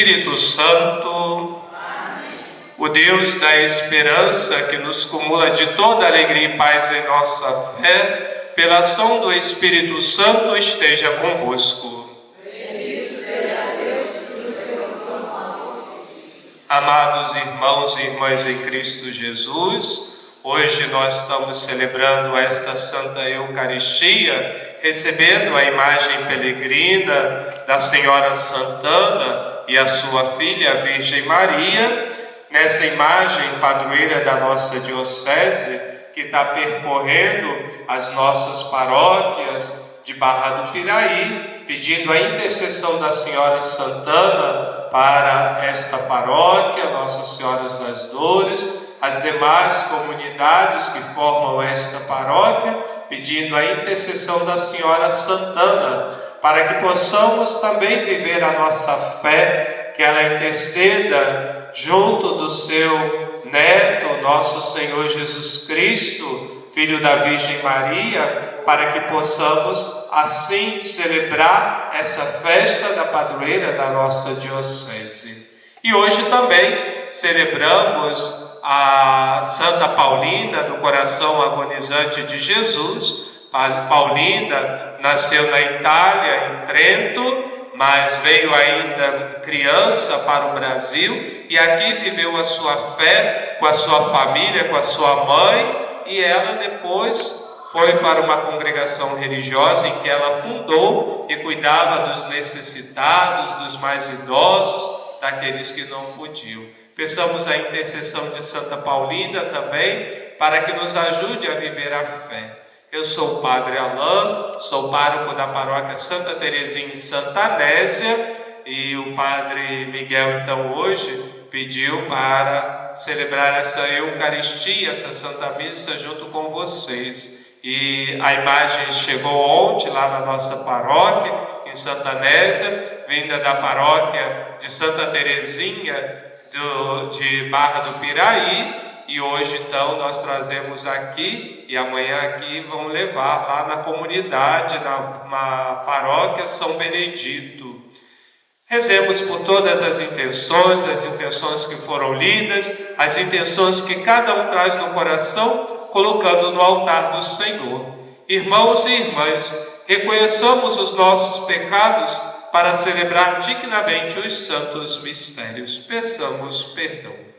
Espírito Santo. Amém. O Deus da esperança, que nos cumula de toda alegria e paz em nossa fé, pela ação do Espírito Santo, esteja convosco. Bendito seja Deus que nos derrubou no amor. Amados irmãos e irmãs em Cristo Jesus, hoje nós estamos celebrando esta Santa Eucaristia, recebendo a imagem peregrina da Senhora Santana e a sua filha, a Virgem Maria, nessa imagem padroeira da nossa diocese, que está percorrendo as nossas paróquias de Barra do Piraí, pedindo a intercessão da Senhora Santana para esta paróquia, Nossa Senhora das Dores, as demais comunidades que formam esta paróquia, pedindo a intercessão da Senhora Santana, para que possamos também viver a nossa fé, que ela interceda junto do seu neto, nosso Senhor Jesus Cristo, Filho da Virgem Maria, para que possamos assim celebrar essa festa da padroeira da nossa diocese. E hoje também celebramos a Santa Paulina do Coração Agonizante de Jesus. Paulina nasceu na Itália, em Trento, mas veio ainda criança para o Brasil e aqui viveu a sua fé com a sua família, com a sua mãe, e ela depois foi para uma congregação religiosa em que ela fundou e cuidava dos necessitados, dos mais idosos, daqueles que não podiam. Peçamos a intercessão de Santa Paulina também, para que nos ajude a viver a fé. Eu sou o Padre Alain, sou pároco da paróquia Santa Terezinha em Santa Anésia, e o Padre Miguel, então, hoje pediu para celebrar essa Eucaristia, essa Santa Missa, junto com vocês. E a imagem chegou ontem lá na nossa paróquia, em Santa Anésia, vinda da paróquia de Santa Terezinha de Barra do Piraí, e hoje então nós trazemos aqui, e amanhã aqui vamos levar lá na comunidade, na paróquia São Benedito. Rezemos por todas as intenções que foram lidas, as intenções que cada um traz no coração, colocando no altar do Senhor. Irmãos e irmãs, reconheçamos os nossos pecados para celebrar dignamente os santos mistérios. Peçamos perdão.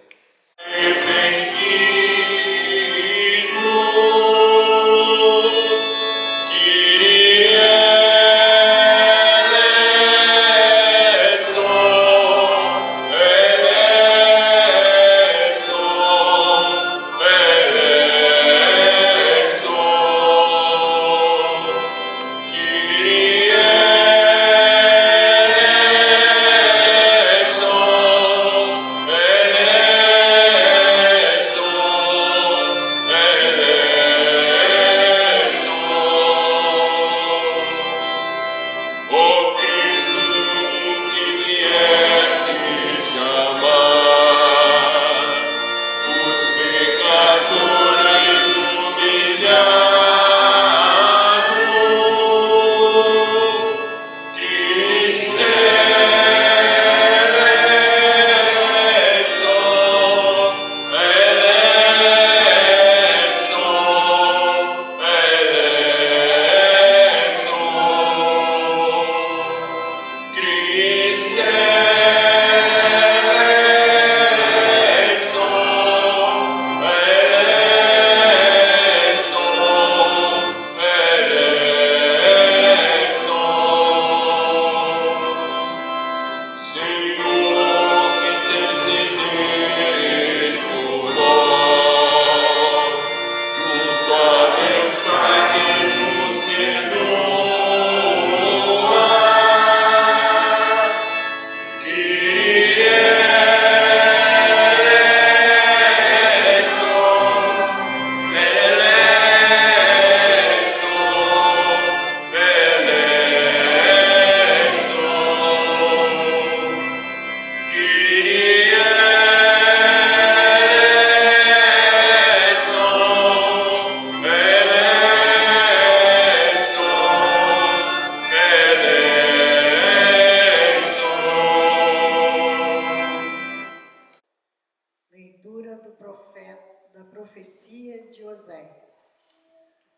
profecia de Oséias.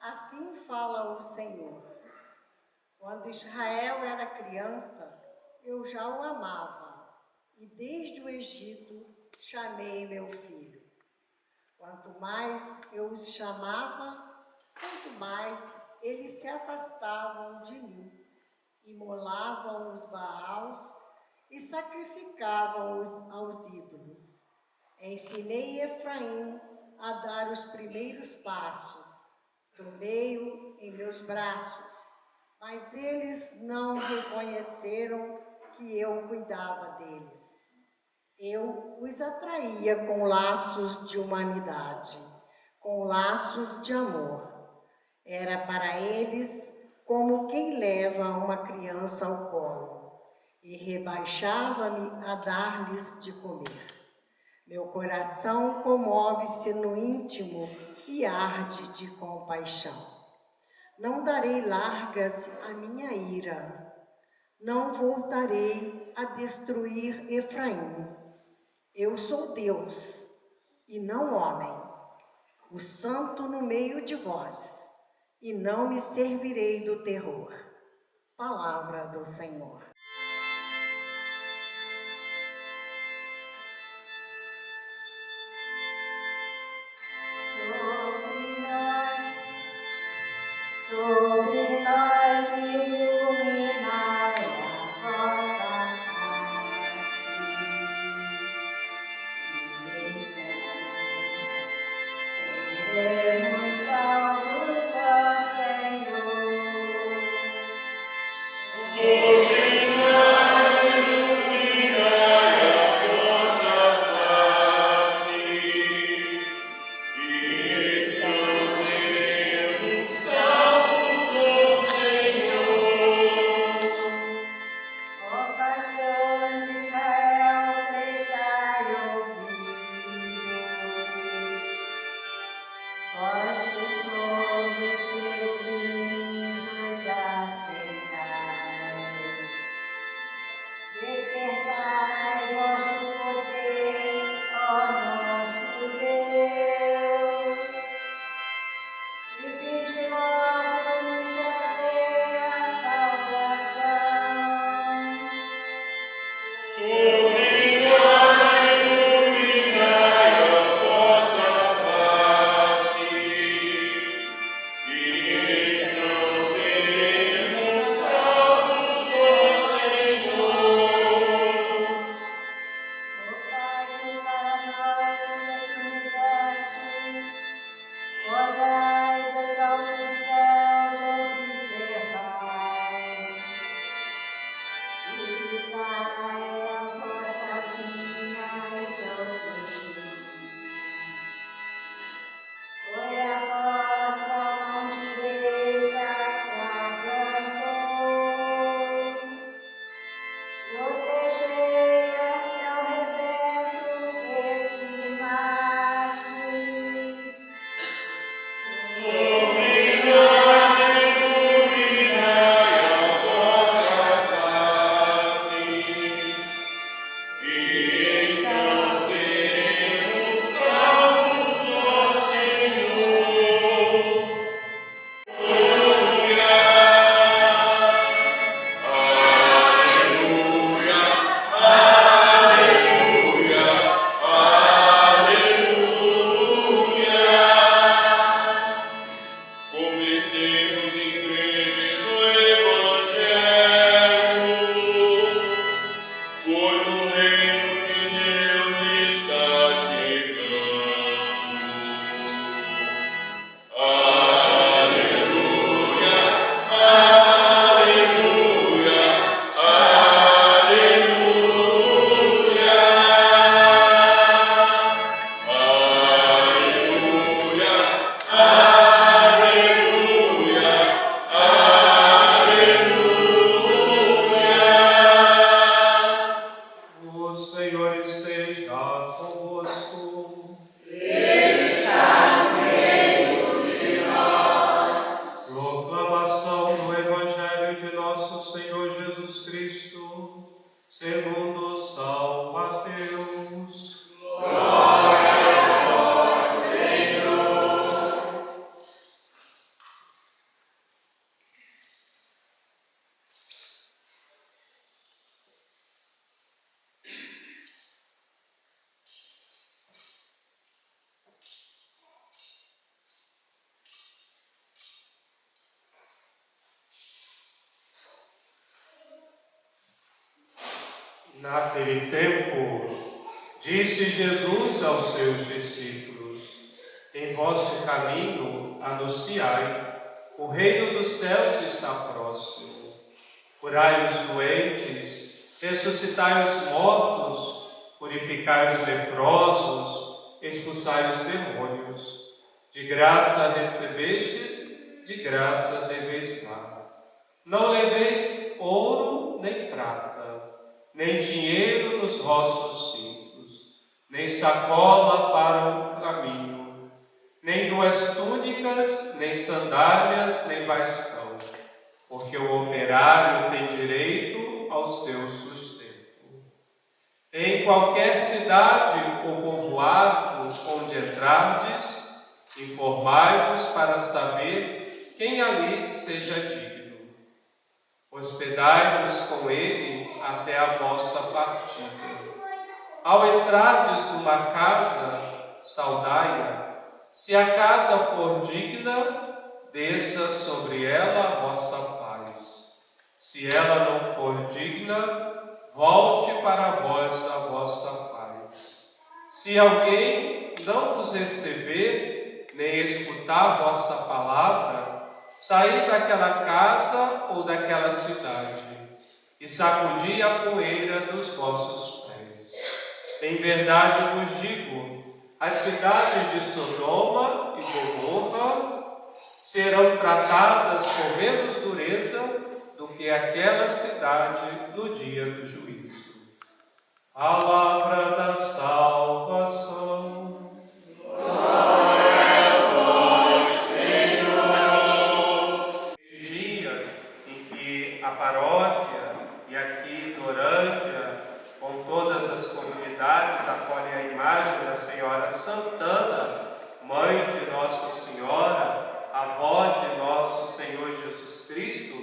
Assim fala o Senhor: quando Israel era criança, eu já o amava, e desde o Egito chamei meu filho. Quanto mais eu os chamava, quanto mais eles se afastavam de mim, imolavam os Baals e sacrificavam-os aos ídolos. Ensinei Efraim a dar os primeiros passos, tomei-o em meus braços, mas eles não reconheceram que eu cuidava deles. Eu os atraía com laços de humanidade, com laços de amor. Era para eles como quem leva uma criança ao colo, e rebaixava-me a dar-lhes de comer. Meu coração comove-se no íntimo e arde de compaixão. Não darei largas à minha ira, não voltarei a destruir Efraim. Eu sou Deus e não homem, o santo no meio de vós, e não me servirei do terror. Palavra do Senhor. Sobre nós iluminai a vossa face, e então seremos salvos, ó Senhor. Naquele tempo, disse Jesus aos seus discípulos: em vosso caminho anunciai, o reino dos céus está próximo. Curai os doentes, ressuscitai os mortos, purificai os leprosos, expulsai os demônios. De graça recebestes, de graça deveis dar. Não leveis ouro nem prata, nem dinheiro nos vossos cintos, nem sacola para o caminho, nem duas túnicas, nem sandálias, nem bastão, porque o operário tem direito ao seu sustento. Em qualquer cidade ou povoado onde entrardes, informai-vos para saber quem ali seja digno. Hospedai-vos com ele até a vossa partida. Ao entrardes numa casa, saudai-a. Se a casa for digna, desça sobre ela a vossa paz. Se ela não for digna, volte para vós a vossa paz. Se alguém não vos receber, nem escutar a vossa palavra, saí daquela casa ou daquela cidade e sacudi a poeira dos vossos pés. Em verdade vos digo, as cidades de Sodoma e Gomorra serão tratadas com menos dureza do que aquela cidade no dia do juízo. Palavra da salvação. Paróquia e aqui Dorândia, com todas as comunidades, acolhem a imagem da Senhora Santana, Mãe de Nossa Senhora, avó de nosso Senhor Jesus Cristo,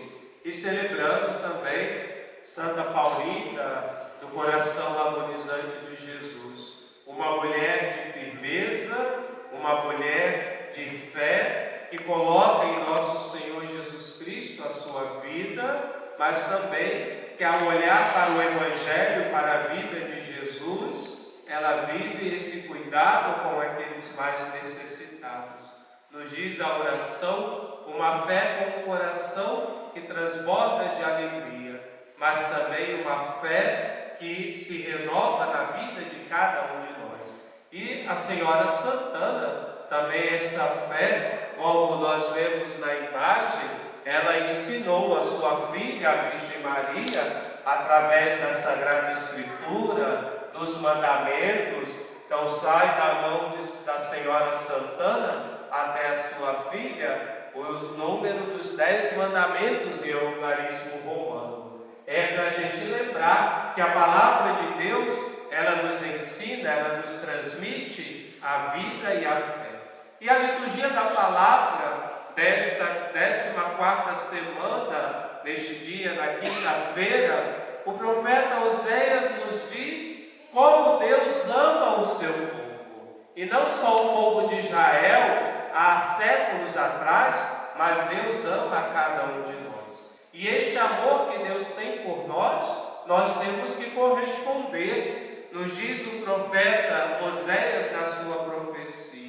e celebrando também Santa Paulina, do coração agonizante de Jesus, uma mulher de firmeza, uma mulher de fé, que coloca em nosso Senhor Jesus Cristo a sua vida, mas também que, ao olhar para o Evangelho, para a vida de Jesus, ela vive esse cuidado com aqueles mais necessitados. Nos diz a oração, uma fé com um coração que transborda de alegria, mas também uma fé que se renova na vida de cada um de nós. E a Senhora Santana, também essa fé, como nós vemos na imagem, ela ensinou a sua filha, a Virgem Maria, através da Sagrada Escritura, dos mandamentos. Então sai da mão da Senhora Santana até a sua filha os números dos 10 mandamentos em algarismo romano. É para a gente lembrar que a palavra de Deus, ela nos ensina, ela nos transmite a vida e a fé. E a liturgia da palavra desta 14ª semana, neste dia, na quinta-feira, o profeta Oséias nos diz como Deus ama o seu povo. E não só o povo de Israel, há séculos atrás, mas Deus ama a cada um de nós. E este amor que Deus tem por nós temos que corresponder. Nos diz o profeta Oséias na sua profecia.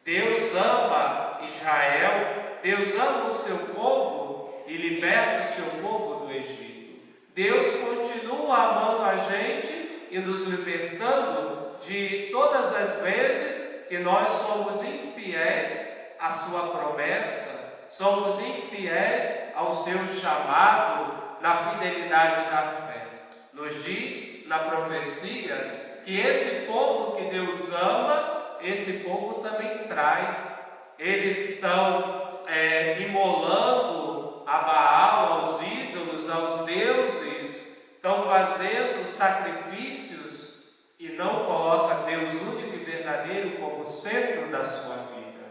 Deus ama Israel, Deus ama o seu povo e liberta o seu povo do Egito. Deus continua amando a gente e nos libertando de todas as vezes que nós somos infiéis à sua promessa, somos infiéis ao seu chamado na fidelidade da fé. Nos diz na profecia que esse povo que Deus ama, esse povo também trai. Eles estão imolando a Baal, aos ídolos, aos deuses, estão fazendo sacrifícios e não coloca Deus único e verdadeiro como centro da sua vida.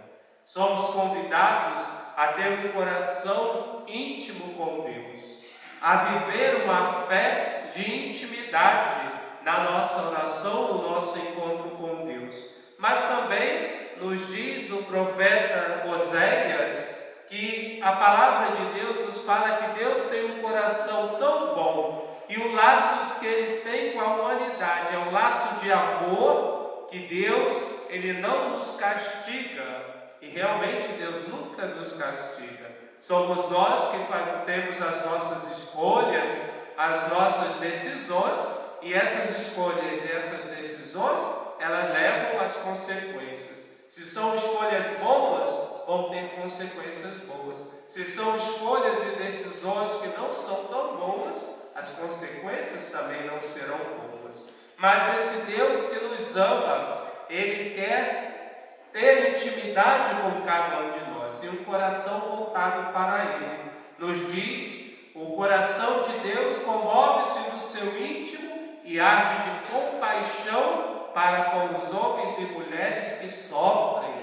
Somos convidados a ter um coração íntimo com Deus, a viver uma fé de intimidade na nossa oração, no nosso encontro com Deus. Mas também nos diz o profeta Oséias que a palavra de Deus nos fala que Deus tem um coração tão bom e um laço que ele tem com a humanidade é um laço de amor, que Deus, ele não nos castiga, e realmente Deus nunca nos castiga. Somos nós que temos as nossas escolhas, as nossas decisões, e essas escolhas e essas decisões, elas levam às consequências. Se são escolhas boas, vão ter consequências boas. Se são escolhas e decisões que não são tão boas, as consequências também não serão boas. Mas esse Deus que nos ama, ele quer ter intimidade com cada um de nós e um coração voltado para ele. Nos diz, o coração de Deus comove-se no seu íntimo e arde de compaixão para com os homens e mulheres que sofrem,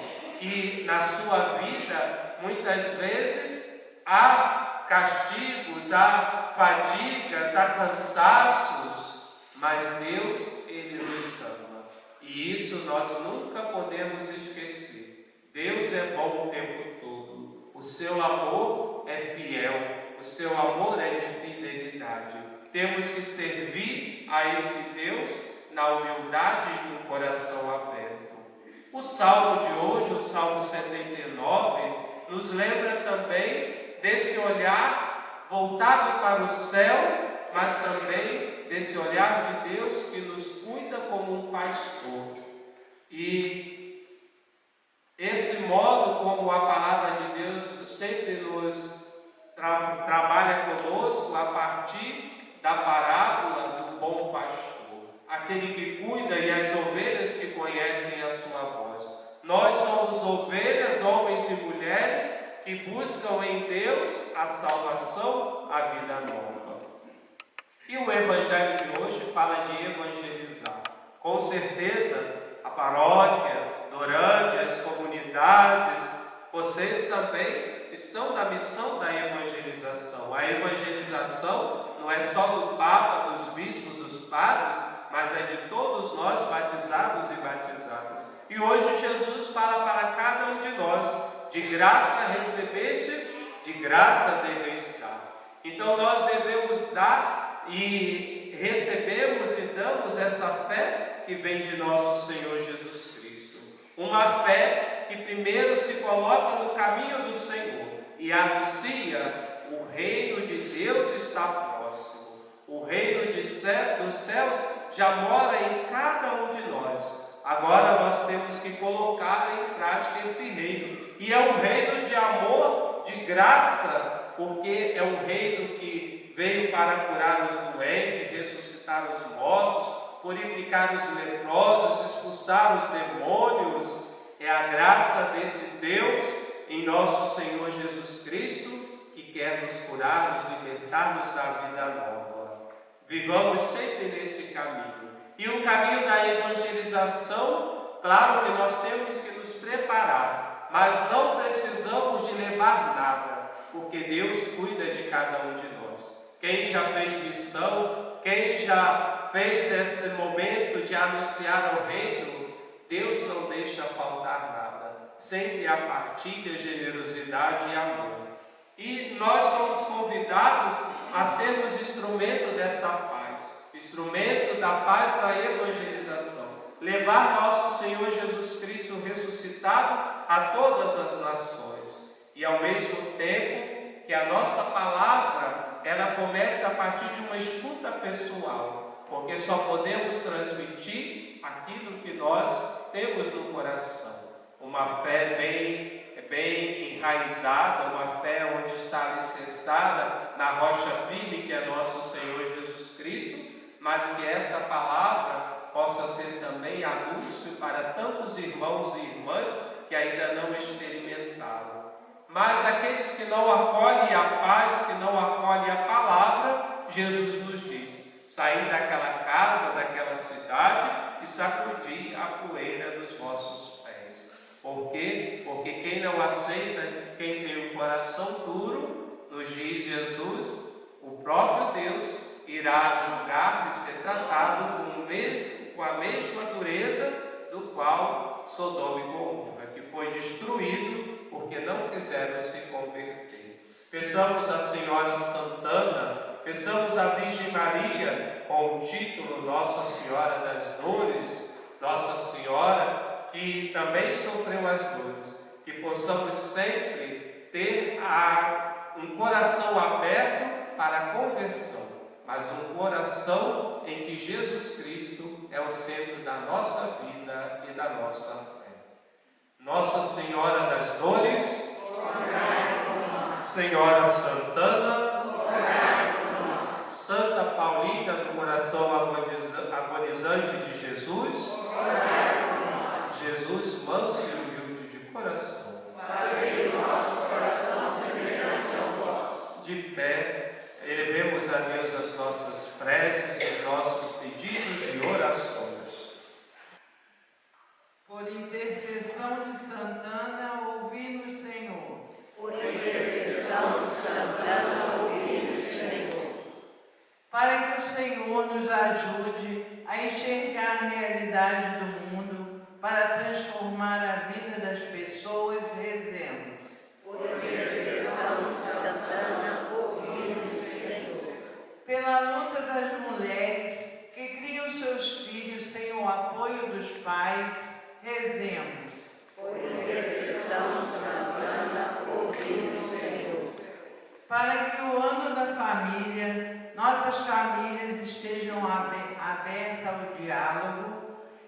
e na sua vida, muitas vezes, há castigos, há fadigas, há cansaços, mas Deus, ele nos ama. E isso nós nunca podemos esquecer. Deus é bom o tempo todo. O seu amor é fiel. O seu amor é de fidelidade. Temos que servir a esse Deus na humildade e com o coração aberto. O salmo de hoje, o Salmo 79, nos lembra também desse olhar voltado para o céu, mas também desse olhar de Deus que nos cuida como um pastor. E esse modo como a palavra de Deus sempre nos trabalha conosco a partir da parábola do bom pastor, aquele que cuida e as ovelhas que conhecem a sua voz. Nós somos ovelhas, homens e mulheres, que buscam em Deus a salvação, a vida nova. E o Evangelho de hoje fala de evangelizar. Com certeza, a paróquia, durante as comunidades, vocês também estão na missão da evangelização. A evangelização não é só do Papa, dos bispos, dos padres, mas é de todos nós batizados e batizadas. E hoje Jesus fala para cada um de nós: de graça recebestes, de graça deveis dar. Então nós devemos dar e recebemos e damos essa fé que vem de nosso Senhor Jesus Cristo. Uma fé que primeiro se coloca no caminho do Senhor e anuncia: o reino de Deus está próximo. O reino dos céus já mora em cada um de nós. Agora nós temos que colocar em prática esse reino. E é um reino de amor, de graça, porque é um reino que veio para curar os doentes, ressuscitar os mortos, purificar os leprosos, expulsar os demônios. É a graça desse Deus em nosso Senhor Jesus Cristo que quer nos curar, nos libertar-nos da vida nova. Vivamos sempre nesse caminho. E o caminho da evangelização, claro que nós temos que nos preparar, mas não precisamos de levar nada, porque Deus cuida de cada um de nós. Quem já fez missão, quem já fez esse momento de anunciar o reino, Deus não deixa faltar nada. Sempre há partilha, generosidade e amor. E nós somos convidados a sermos instrumento dessa paz, instrumento da paz da evangelização. Levar nosso Senhor Jesus Cristo ressuscitado a todas as nações. E ao mesmo tempo que a nossa palavra, ela começa a partir de uma escuta pessoal, porque só podemos transmitir aquilo que nós temos no coração. Uma fé bem enraizada, uma fé onde está alicerçada na rocha firme que é nosso Senhor Jesus Cristo, mas que essa palavra possa ser também anúncio para tantos irmãos e irmãs que ainda não experimentaram. Mas aqueles que não acolhem a paz, que não acolhem a palavra, Jesus nos diz: sair daquela casa, daquela cidade e sacudir a poeira dos vossos pés. Por quê? Porque quem não aceita, quem tem um coração duro, nos diz Jesus, o próprio Deus irá julgar e ser tratado com a mesma dureza do qual Sodoma e Gomorra, que foi destruído porque não quiseram se converter. Peçamos à Senhora Santana Peçamos à Virgem Maria, com o título Nossa Senhora das Dores, Nossa Senhora que também sofreu as dores, que possamos sempre ter um coração aberto para a conversão, mas um coração em que Jesus Cristo é o centro da nossa vida e da nossa fé. Nossa Senhora das Dores, Senhora Santana, Santa Paulina do Coração Agonizante de Jesus, Jesus manso e humilde de coração, fazei o nosso coração semelhante ao vosso. De pé, elevemos a Deus as nossas preces, os nossos pedidos e orações. Por intercessão de Santana, ouvi-nos, Senhor. Por intercessão de Santana, ouvi-nos, Senhor. Para que o Senhor nos ajude a enxergar a realidade do mundo, para transformar a vida das pessoas, rezemos. Por intercessão de Santana, ouvi-nos, Senhor. Pela luta das mulheres que criam seus filhos sem o apoio dos pais, rezemos. Por intercessão de Santana, ouvi-nos, Senhor. Para que o ano da família, nossas famílias estejam abertas ao diálogo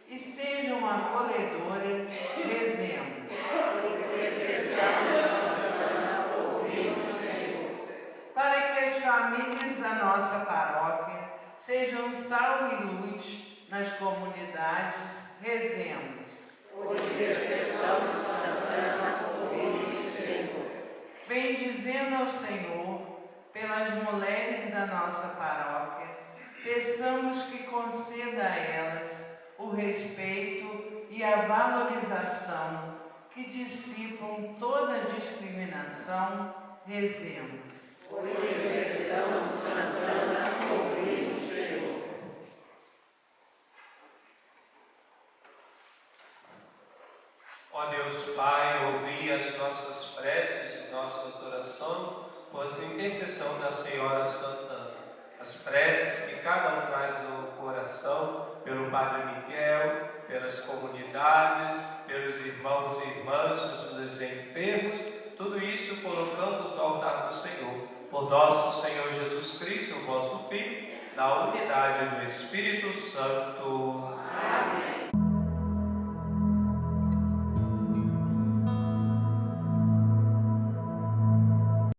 e sejam acolhedoras, rezemos. Por intercessão de Santana, ouvi-nos, Senhor. Para que as famílias da nossa paróquia sejam sal e luz nas comunidades, rezemos. Por intercessão de Santana, ouvi-nos, Senhor. Bendizendo ao Senhor, pelas mulheres da nossa paróquia, peçamos que conceda a elas o respeito e a valorização que dissipam toda discriminação, rezemos. Por intercessão de Santana, ouvi-nos, Senhor. Ó Deus Pai, ouvi as nossas preces e nossas orações, por intercessão da Senhora Santana. As preces que cada um traz no coração, pelo Padre Miguel, pelas comunidades, pelos irmãos e irmãs, os enfermos, tudo isso colocamos no altar do Senhor, por nosso Senhor Jesus Cristo, o vosso Filho, na unidade do Espírito Santo.